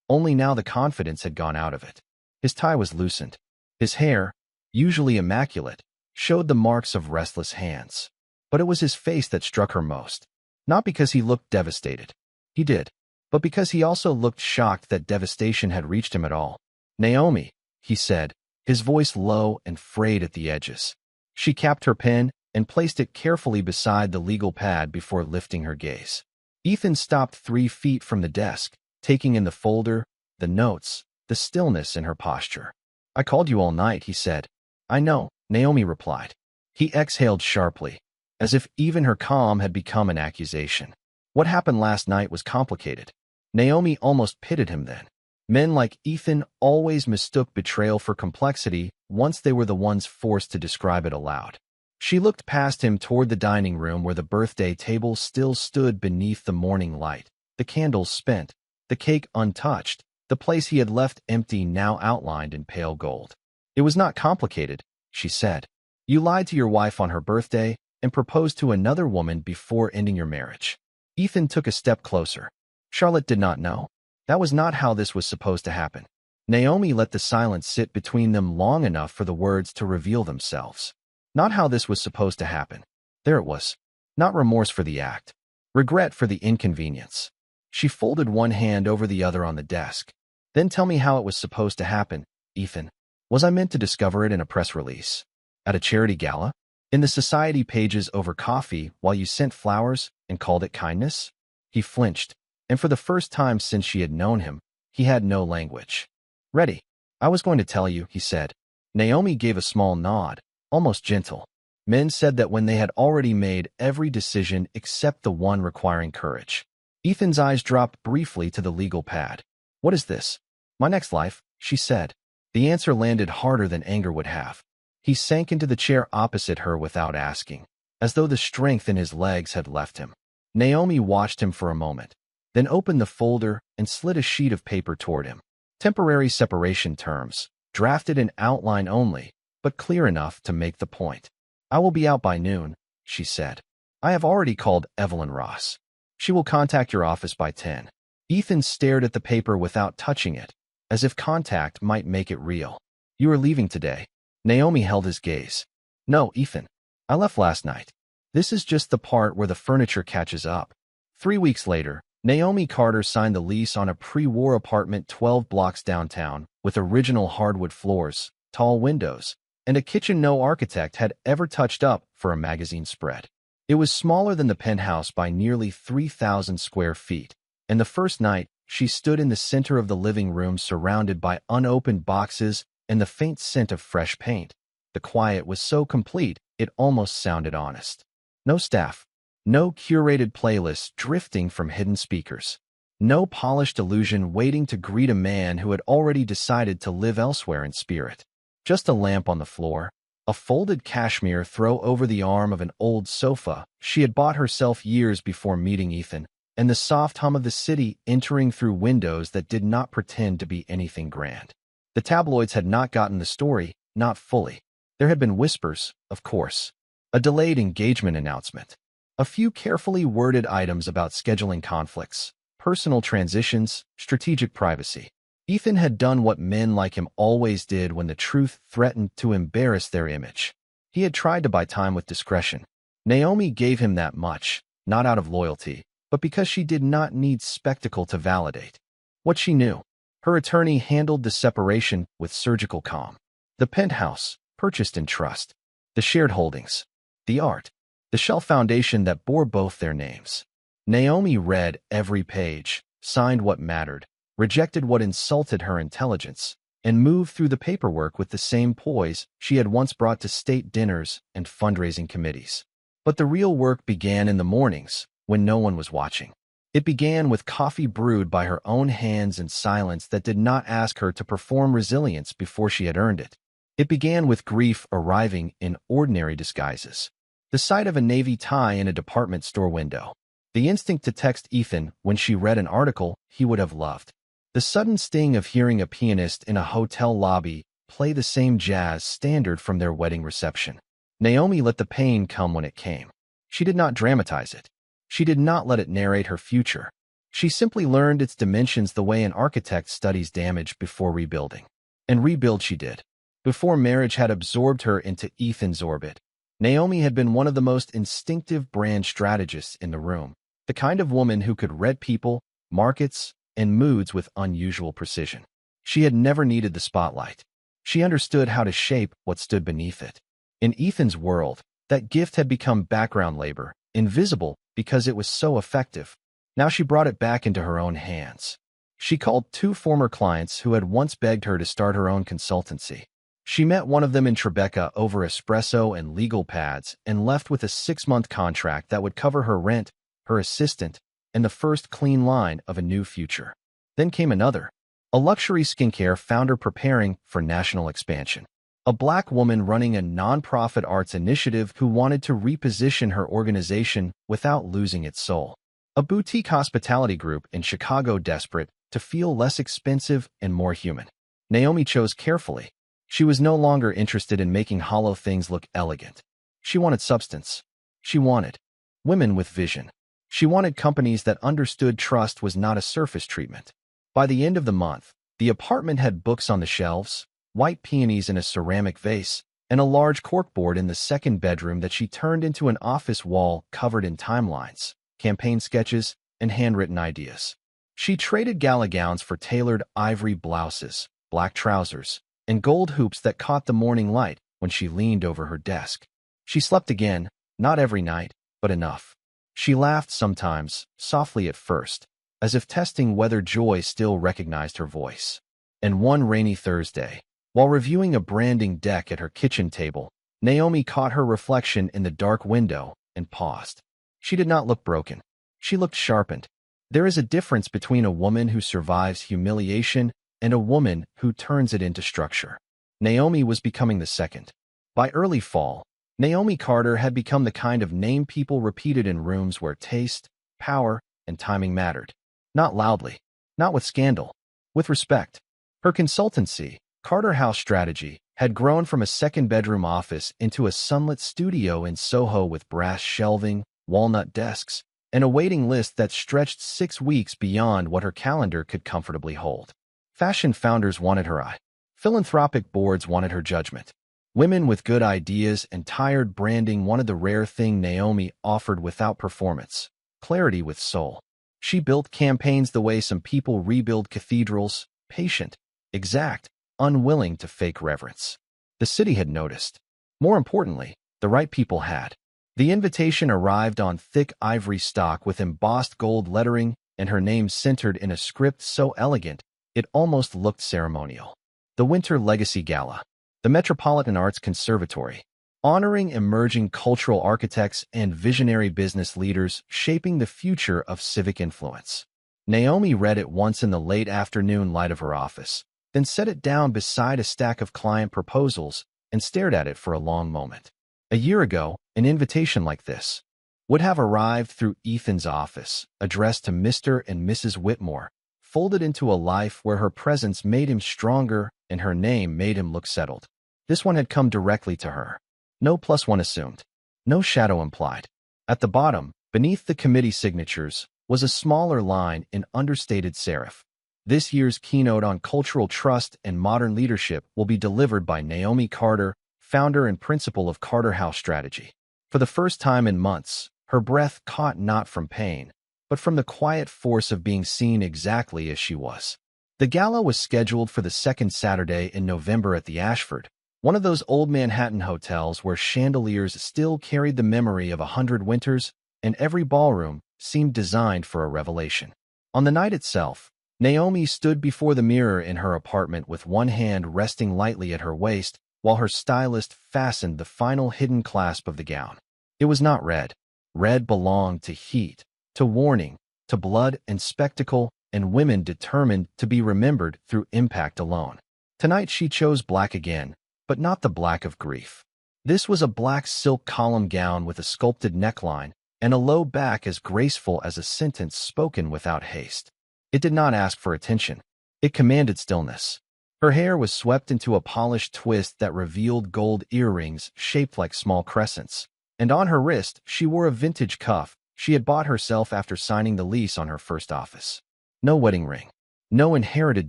Only now the confidence had gone out of it. His tie was loosened. His hair, usually immaculate, showed the marks of restless hands. But it was his face that struck her most. Not because he looked devastated. He did. But because he also looked shocked that devastation had reached him at all. "Naomi," he said, his voice low and frayed at the edges. She capped her pen and placed it carefully beside the legal pad before lifting her gaze. Ethan stopped 3 feet from the desk, taking in the folder, the notes, the stillness in her posture. "I called you all night," he said. "I know," Naomi replied. He exhaled sharply, as if even her calm had become an accusation. What happened last night was complicated. Naomi almost pitied him then. Men like Ethan always mistook betrayal for complexity once they were the ones forced to describe it aloud. She looked past him toward the dining room where the birthday table still stood beneath the morning light, the candles spent, the cake untouched, the place he had left empty now outlined in pale gold. "It was not complicated," she said. "You lied to your wife on her birthday and proposed to another woman before ending your marriage." Ethan took a step closer. Charlotte did not know. That was not how this was supposed to happen. Naomi let the silence sit between them long enough for the words to reveal themselves. Not how this was supposed to happen. There it was. Not remorse for the act. Regret for the inconvenience. She folded one hand over the other on the desk. "Then tell me how it was supposed to happen, Ethan. Was I meant to discover it in a press release? At a charity gala? In the society pages over coffee while you sent flowers and called it kindness?" He flinched, and for the first time since she had known him, he had no language. "Ready. I was going to tell you," he said. Naomi gave a small nod, almost gentle. Men said that when they had already made every decision except the one requiring courage. Ethan's eyes dropped briefly to the legal pad. "What is this?" "My next life," she said. The answer landed harder than anger would have. He sank into the chair opposite her without asking, as though the strength in his legs had left him. Naomi watched him for a moment, then opened the folder and slid a sheet of paper toward him. Temporary separation terms, drafted in outline only, but clear enough to make the point. "I will be out by noon," she said. "I have already called Evelyn Ross. She will contact your office by 10. Ethan stared at the paper without touching it, as if contact might make it real. "You are leaving today." Naomi held his gaze. "No, Ethan. I left last night. This is just the part where the furniture catches up." 3 weeks later, Naomi Carter signed the lease on a pre-war apartment 12 blocks downtown with original hardwood floors, tall windows, and a kitchen no architect had ever touched up for a magazine spread. It was smaller than the penthouse by nearly 3,000 square feet, and the first night, she stood in the center of the living room surrounded by unopened boxes and the faint scent of fresh paint. The quiet was so complete, it almost sounded honest. No staff. No curated playlists drifting from hidden speakers. No polished illusion waiting to greet a man who had already decided to live elsewhere in spirit. Just a lamp on the floor, a folded cashmere throw over the arm of an old sofa she had bought herself years before meeting Ethan, and the soft hum of the city entering through windows that did not pretend to be anything grand. The tabloids had not gotten the story, not fully. There had been whispers, of course. A delayed engagement announcement. A few carefully worded items about scheduling conflicts, personal transitions, strategic privacy. Ethan had done what men like him always did when the truth threatened to embarrass their image. He had tried to buy time with discretion. Naomi gave him that much, not out of loyalty, but because she did not need spectacle to validate what she knew. Her attorney handled the separation with surgical calm. The penthouse, purchased in trust. The shared holdings. The art. The shell foundation that bore both their names. Naomi read every page, signed what mattered, rejected what insulted her intelligence, and moved through the paperwork with the same poise she had once brought to state dinners and fundraising committees. But the real work began in the mornings, when no one was watching. It began with coffee brewed by her own hands and silence that did not ask her to perform resilience before she had earned it. It began with grief arriving in ordinary disguises. The sight of a navy tie in a department store window. The instinct to text Ethan when she read an article he would have loved. The sudden sting of hearing a pianist in a hotel lobby play the same jazz standard from their wedding reception. Naomi let the pain come when it came. She did not dramatize it. She did not let it narrate her future. She simply learned its dimensions the way an architect studies damage before rebuilding. And rebuild she did. Before marriage had absorbed her into Ethan's orbit, Naomi had been one of the most instinctive brand strategists in the room, the kind of woman who could read people, markets, and moods with unusual precision. She had never needed the spotlight. She understood how to shape what stood beneath it. In Ethan's world, that gift had become background labor, invisible because it was so effective. Now she brought it back into her own hands. She called two former clients who had once begged her to start her own consultancy. She met one of them in Tribeca over espresso and legal pads and left with a 6-month contract that would cover her rent, her assistant, and the first clean line of a new future. Then came another. A luxury skincare founder preparing for national expansion. A Black woman running a nonprofit arts initiative who wanted to reposition her organization without losing its soul. A boutique hospitality group in Chicago desperate to feel less expensive and more human. Naomi chose carefully. She was no longer interested in making hollow things look elegant. She wanted substance. She wanted women with vision. She wanted companies that understood trust was not a surface treatment. By the end of the month, the apartment had books on the shelves, white peonies in a ceramic vase, and a large corkboard in the second bedroom that she turned into an office wall covered in timelines, campaign sketches, and handwritten ideas. She traded gala gowns for tailored ivory blouses, black trousers, and gold hoops that caught the morning light when she leaned over her desk. She slept again, not every night, but enough. She laughed sometimes, softly at first, as if testing whether joy still recognized her voice. And one rainy Thursday, while reviewing a branding deck at her kitchen table, Naomi caught her reflection in the dark window and paused. She did not look broken. She looked sharpened. There is a difference between a woman who survives humiliation and a woman who turns it into structure. Naomi was becoming the second. By early fall, Naomi Carter had become the kind of name people repeated in rooms where taste, power, and timing mattered. Not loudly, not with scandal, with respect. Her consultancy, Carter House Strategy, had grown from a second-bedroom office into a sunlit studio in Soho with brass shelving, walnut desks, and a waiting list that stretched 6 weeks beyond what her calendar could comfortably hold. Fashion founders wanted her eye. Philanthropic boards wanted her judgment. Women with good ideas and tired branding wanted the rare thing Naomi offered without performance, clarity with soul. She built campaigns the way some people rebuild cathedrals, patient, exact, unwilling to fake reverence. The city had noticed. More importantly, the right people had. The invitation arrived on thick ivory stock with embossed gold lettering and her name centered in a script so elegant it almost looked ceremonial. The Winter Legacy Gala. The Metropolitan Arts Conservatory, honoring emerging cultural architects and visionary business leaders shaping the future of civic influence. Naomi read it once in the late afternoon light of her office, then set it down beside a stack of client proposals and stared at it for a long moment. A year ago, an invitation like this. would have arrived through Ethan's office, addressed to Mr. and Mrs. Whitmore, folded into a life where her presence made him stronger and her name made him look settled. This one had come directly to her. No +1 assumed. No shadow implied. At the bottom, beneath the committee signatures, was a smaller line in understated serif. This year's keynote on cultural trust and modern leadership will be delivered by Naomi Carter, founder and principal of Carter House Strategy. For the first time in months, her breath caught not from pain, but from the quiet force of being seen exactly as she was. The gala was scheduled for the second Saturday in November at the Ashford, one of those old Manhattan hotels where chandeliers still carried the memory of 100 winters, and every ballroom seemed designed for a revelation. On the night itself, Naomi stood before the mirror in her apartment with one hand resting lightly at her waist while her stylist fastened the final hidden clasp of the gown. It was not red. Red belonged to heat, to warning, to blood and spectacle, and women determined to be remembered through impact alone. Tonight she chose black again, but not the black of grief. This was a black silk column gown with a sculpted neckline and a low back as graceful as a sentence spoken without haste. It did not ask for attention. It commanded stillness. Her hair was swept into a polished twist that revealed gold earrings shaped like small crescents, and on her wrist she wore a vintage cuff she had bought herself after signing the lease on her first office. No wedding ring. No inherited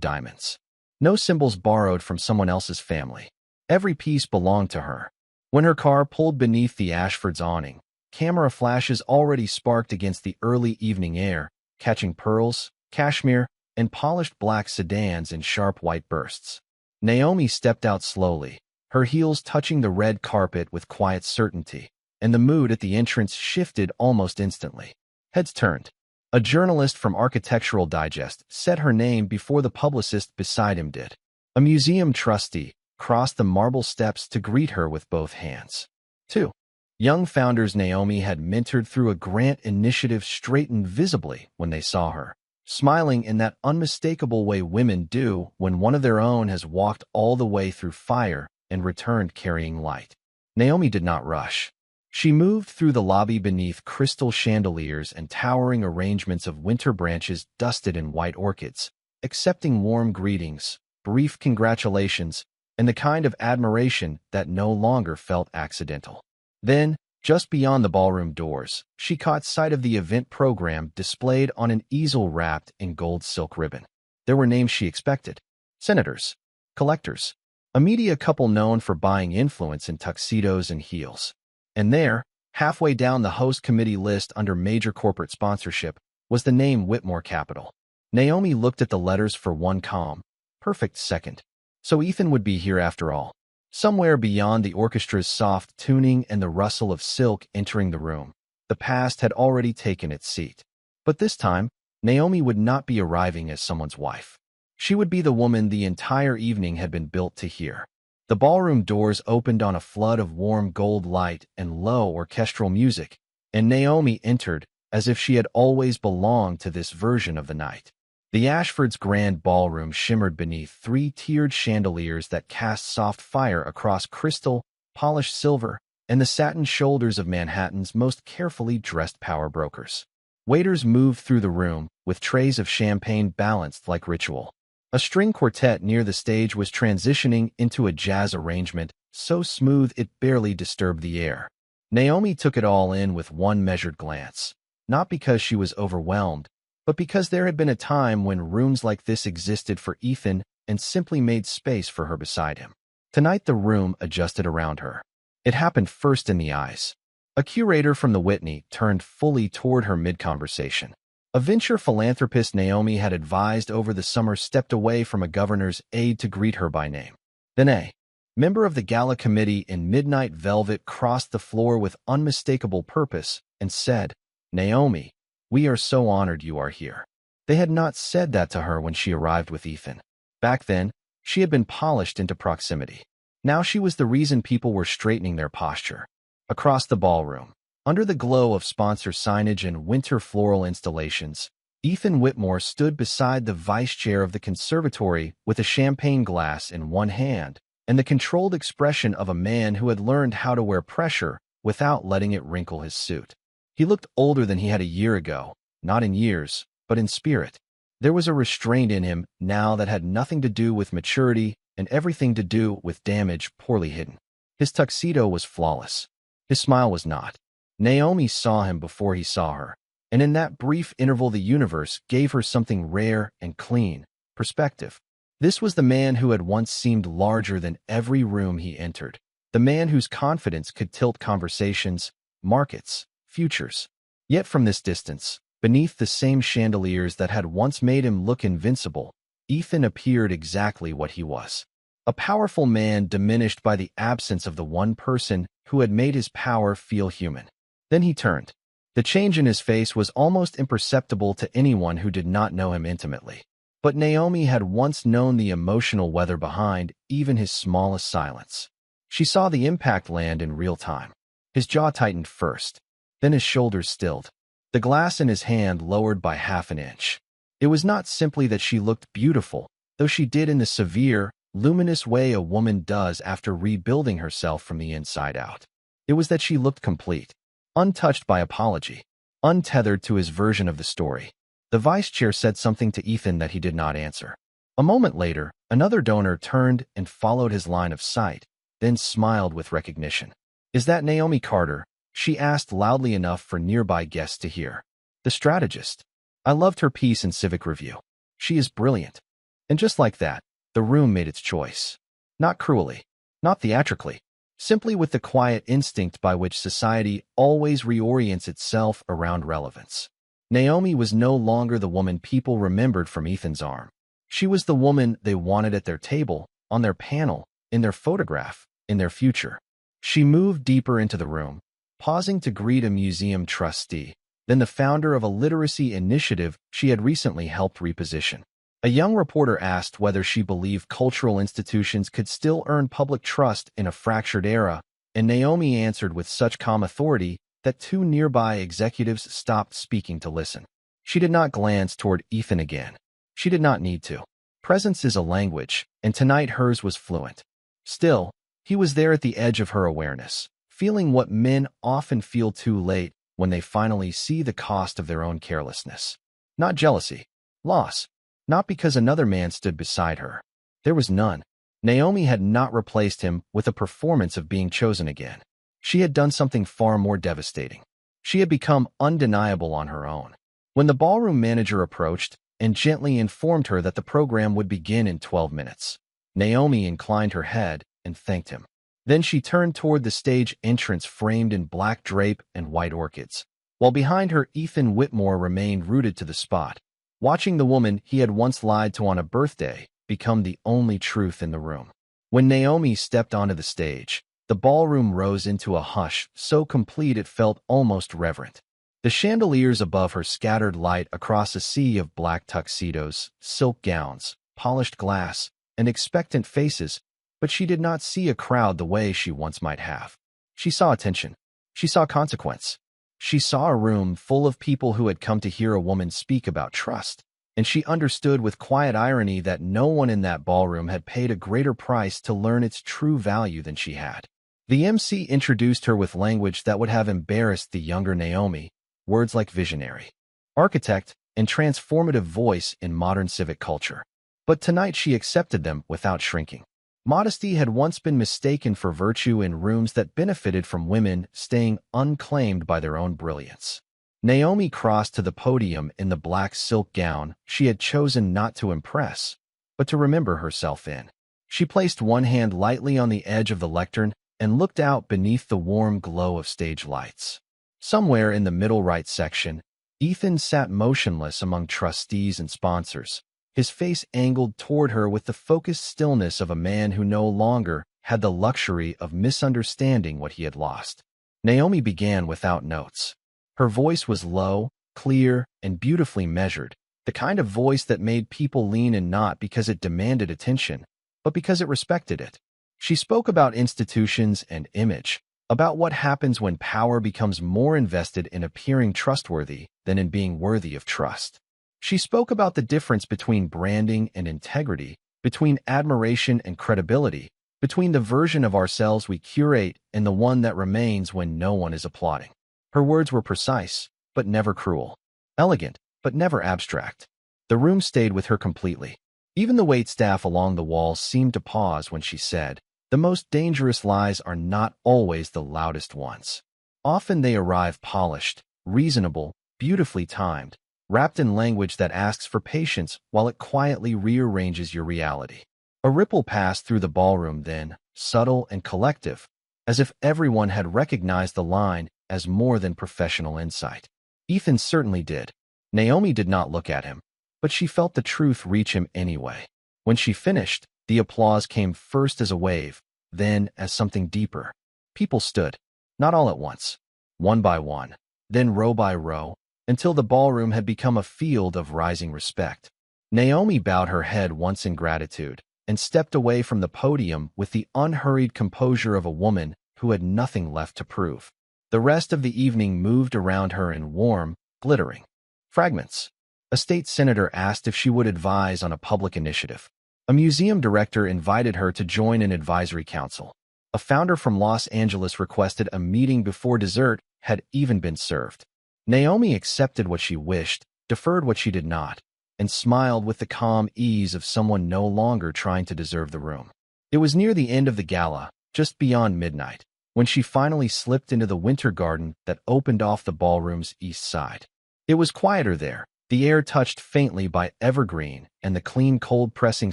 diamonds. No symbols borrowed from someone else's family. Every piece belonged to her. When her car pulled beneath the Ashford's awning, camera flashes already sparked against the early evening air, catching pearls, cashmere, and polished black sedans in sharp white bursts. Naomi stepped out slowly, her heels touching the red carpet with quiet certainty, and the mood at the entrance shifted almost instantly. Heads turned. A journalist from Architectural Digest said her name before the publicist beside him did. A museum trustee crossed the marble steps to greet her with both hands. 2. Young founders Naomi had mentored through a grant initiative straightened visibly when they saw her, smiling in that unmistakable way women do when one of their own has walked all the way through fire and returned carrying light. Naomi did not rush. She moved through the lobby beneath crystal chandeliers and towering arrangements of winter branches dusted in white orchids, accepting warm greetings, brief congratulations, and the kind of admiration that no longer felt accidental. Then, just beyond the ballroom doors, she caught sight of the event program displayed on an easel wrapped in gold silk ribbon. There were names she expected: senators, collectors, a media couple known for buying influence in tuxedos and heels. And there, halfway down the host committee list under major corporate sponsorship, was the name Whitmore Capital. Naomi looked at the letters for one calm, perfect second. So Ethan would be here after all. Somewhere beyond the orchestra's soft tuning and the rustle of silk entering the room, the past had already taken its seat. But this time, Naomi would not be arriving as someone's wife. She would be the woman the entire evening had been built to hear. The ballroom doors opened on a flood of warm gold light and low orchestral music, and Naomi entered as if she had always belonged to this version of the night. The Ashford's grand ballroom shimmered beneath three-tiered chandeliers that cast soft fire across crystal, polished silver, and the satin shoulders of Manhattan's most carefully dressed power brokers. Waiters moved through the room, with trays of champagne balanced like ritual. A string quartet near the stage was transitioning into a jazz arrangement, so smooth it barely disturbed the air. Naomi took it all in with one measured glance, not because she was overwhelmed, but because there had been a time when rooms like this existed for Ethan and simply made space for her beside him. Tonight the room adjusted around her. It happened first in the eyes. A curator from the Whitney turned fully toward her mid-conversation. A venture philanthropist Naomi had advised over the summer stepped away from a governor's aide to greet her by name. Then a member of the gala committee in midnight velvet crossed the floor with unmistakable purpose and said, "Naomi, we are so honored you are here." They had not said that to her when she arrived with Ethan. Back then, she had been polished into proximity. Now she was the reason people were straightening their posture. Across the ballroom, under the glow of sponsor signage and winter floral installations, Ethan Whitmore stood beside the vice chair of the conservatory with a champagne glass in one hand and the controlled expression of a man who had learned how to wear pressure without letting it wrinkle his suit. He looked older than he had a year ago, not in years, but in spirit. There was a restraint in him now that had nothing to do with maturity and everything to do with damage poorly hidden. His tuxedo was flawless. His smile was not. Naomi saw him before he saw her, and in that brief interval the universe gave her something rare and clean, perspective. This was the man who had once seemed larger than every room he entered, the man whose confidence could tilt conversations, markets, futures. Yet from this distance, beneath the same chandeliers that had once made him look invincible, Ethan appeared exactly what he was. A powerful man diminished by the absence of the one person who had made his power feel human. Then he turned. The change in his face was almost imperceptible to anyone who did not know him intimately. But Naomi had once known the emotional weather behind even his smallest silence. She saw the impact land in real time. His jaw tightened first, then his shoulders stilled. The glass in his hand lowered by half an inch. It was not simply that she looked beautiful, though she did in the severe, luminous way a woman does after rebuilding herself from the inside out. It was that she looked complete, untouched by apology, untethered to his version of the story. The vice chair said something to Ethan that he did not answer. A moment later, another donor turned and followed his line of sight, then smiled with recognition. "Is that Naomi Carter?" she asked loudly enough for nearby guests to hear. "The strategist. I loved her piece in Civic Review. She is brilliant." And just like that, the room made its choice. Not cruelly, not theatrically, simply with the quiet instinct by which society always reorients itself around relevance. Naomi was no longer the woman people remembered from Ethan's arm. She was the woman they wanted at their table, on their panel, in their photograph, in their future. She moved deeper into the room, pausing to greet a museum trustee, then the founder of a literacy initiative she had recently helped reposition. A young reporter asked whether she believed cultural institutions could still earn public trust in a fractured era, and Naomi answered with such calm authority that two nearby executives stopped speaking to listen. She did not glance toward Ethan again. She did not need to. Presence is a language, and tonight hers was fluent. Still, he was there at the edge of her awareness, feeling what men often feel too late when they finally see the cost of their own carelessness. Not jealousy, loss. Not because another man stood beside her. There was none. Naomi had not replaced him with a performance of being chosen again. She had done something far more devastating. She had become undeniable on her own. When the ballroom manager approached and gently informed her that the program would begin in 12 minutes, Naomi inclined her head and thanked him. Then she turned toward the stage entrance framed in black drape and white orchids, while behind her Ethan Whitmore remained rooted to the spot, watching the woman he had once lied to on a birthday become the only truth in the room. When Naomi stepped onto the stage, the ballroom rose into a hush so complete it felt almost reverent. The chandeliers above her scattered light across a sea of black tuxedos, silk gowns, polished glass, and expectant faces, but she did not see a crowd the way she once might have. She saw attention. She saw consequence. She saw a room full of people who had come to hear a woman speak about trust, and she understood with quiet irony that no one in that ballroom had paid a greater price to learn its true value than she had. The MC introduced her with language that would have embarrassed the younger Naomi, words like visionary, architect, and transformative voice in modern civic culture. But tonight she accepted them without shrinking. Modesty had once been mistaken for virtue in rooms that benefited from women staying unclaimed by their own brilliance. Naomi crossed to the podium in the black silk gown she had chosen not to impress, but to remember herself in. She placed one hand lightly on the edge of the lectern and looked out beneath the warm glow of stage lights. Somewhere in the middle right section, Ethan sat motionless among trustees and sponsors, his face angled toward her with the focused stillness of a man who no longer had the luxury of misunderstanding what he had lost. Naomi began without notes. Her voice was low, clear, and beautifully measured, the kind of voice that made people lean in not because it demanded attention, but because it respected it. She spoke about institutions and image, about what happens when power becomes more invested in appearing trustworthy than in being worthy of trust. She spoke about the difference between branding and integrity, between admiration and credibility, between the version of ourselves we curate and the one that remains when no one is applauding. Her words were precise, but never cruel. Elegant, but never abstract. The room stayed with her completely. Even the waitstaff along the walls seemed to pause when she said, "The most dangerous lies are not always the loudest ones. Often they arrive polished, reasonable, beautifully timed, wrapped in language that asks for patience while it quietly rearranges your reality." A ripple passed through the ballroom then, subtle and collective, as if everyone had recognized the line as more than professional insight. Ethan certainly did. Naomi did not look at him, but she felt the truth reach him anyway. When she finished, the applause came first as a wave, then as something deeper. People stood, not all at once, one by one, then row by row, until the ballroom had become a field of rising respect. Naomi bowed her head once in gratitude and stepped away from the podium with the unhurried composure of a woman who had nothing left to prove. The rest of the evening moved around her in warm, glittering fragments. A state senator asked if she would advise on a public initiative. A museum director invited her to join an advisory council. A founder from Los Angeles requested a meeting before dessert had even been served. Naomi accepted what she wished, deferred what she did not, and smiled with the calm ease of someone no longer trying to deserve the room. It was near the end of the gala, just beyond midnight, when she finally slipped into the winter garden that opened off the ballroom's east side. It was quieter there, the air touched faintly by evergreen and the clean cold pressing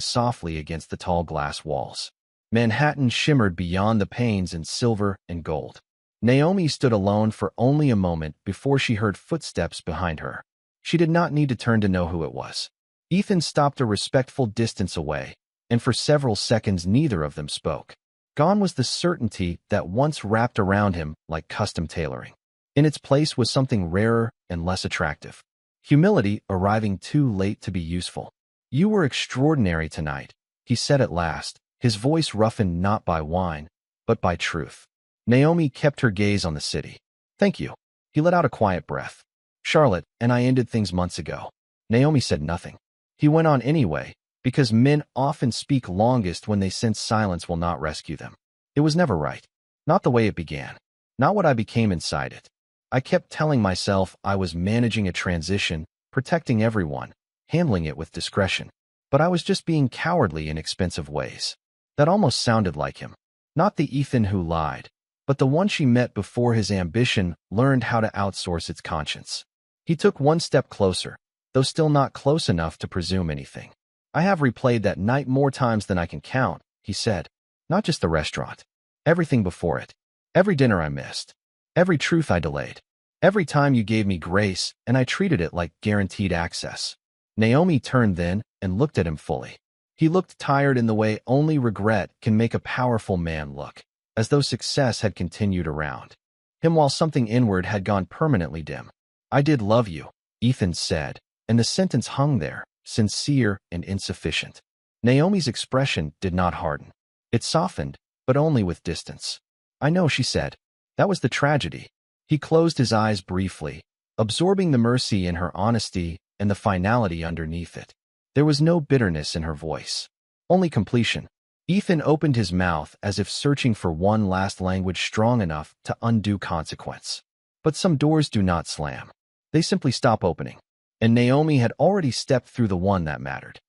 softly against the tall glass walls. Manhattan shimmered beyond the panes in silver and gold. Naomi stood alone for only a moment before she heard footsteps behind her. She did not need to turn to know who it was. Ethan stopped a respectful distance away, and for several seconds neither of them spoke. Gone was the certainty that once wrapped around him like custom tailoring. In its place was something rarer and less attractive. Humility arriving too late to be useful. "You were extraordinary tonight," he said at last, his voice roughened not by wine, but by truth. Naomi kept her gaze on the city. "Thank you." He let out a quiet breath. "Charlotte and I ended things months ago." Naomi said nothing. He went on anyway, because men often speak longest when they sense silence will not rescue them. "It was never right. Not the way it began. Not what I became inside it. I kept telling myself I was managing a transition, protecting everyone, handling it with discretion. But I was just being cowardly in expensive ways." That almost sounded like him. Not the Ethan who lied, but the one she met before his ambition learned how to outsource its conscience. He took one step closer, though still not close enough to presume anything. "I have replayed that night more times than I can count," he said. "Not just the restaurant. Everything before it. Every dinner I missed. Every truth I delayed. Every time you gave me grace and I treated it like guaranteed access." Naomi turned then and looked at him fully. He looked tired in the way only regret can make a powerful man look, as though success had continued around him while something inward had gone permanently dim. "I did love you," Ethan said, and the sentence hung there, sincere and insufficient. Naomi's expression did not harden. It softened, but only with distance. "I know," she said. "That was the tragedy." He closed his eyes briefly, absorbing the mercy in her honesty and the finality underneath it. There was no bitterness in her voice, only completion. Ethan opened his mouth as if searching for one last language strong enough to undo consequence. But some doors do not slam. They simply stop opening. And Naomi had already stepped through the one that mattered.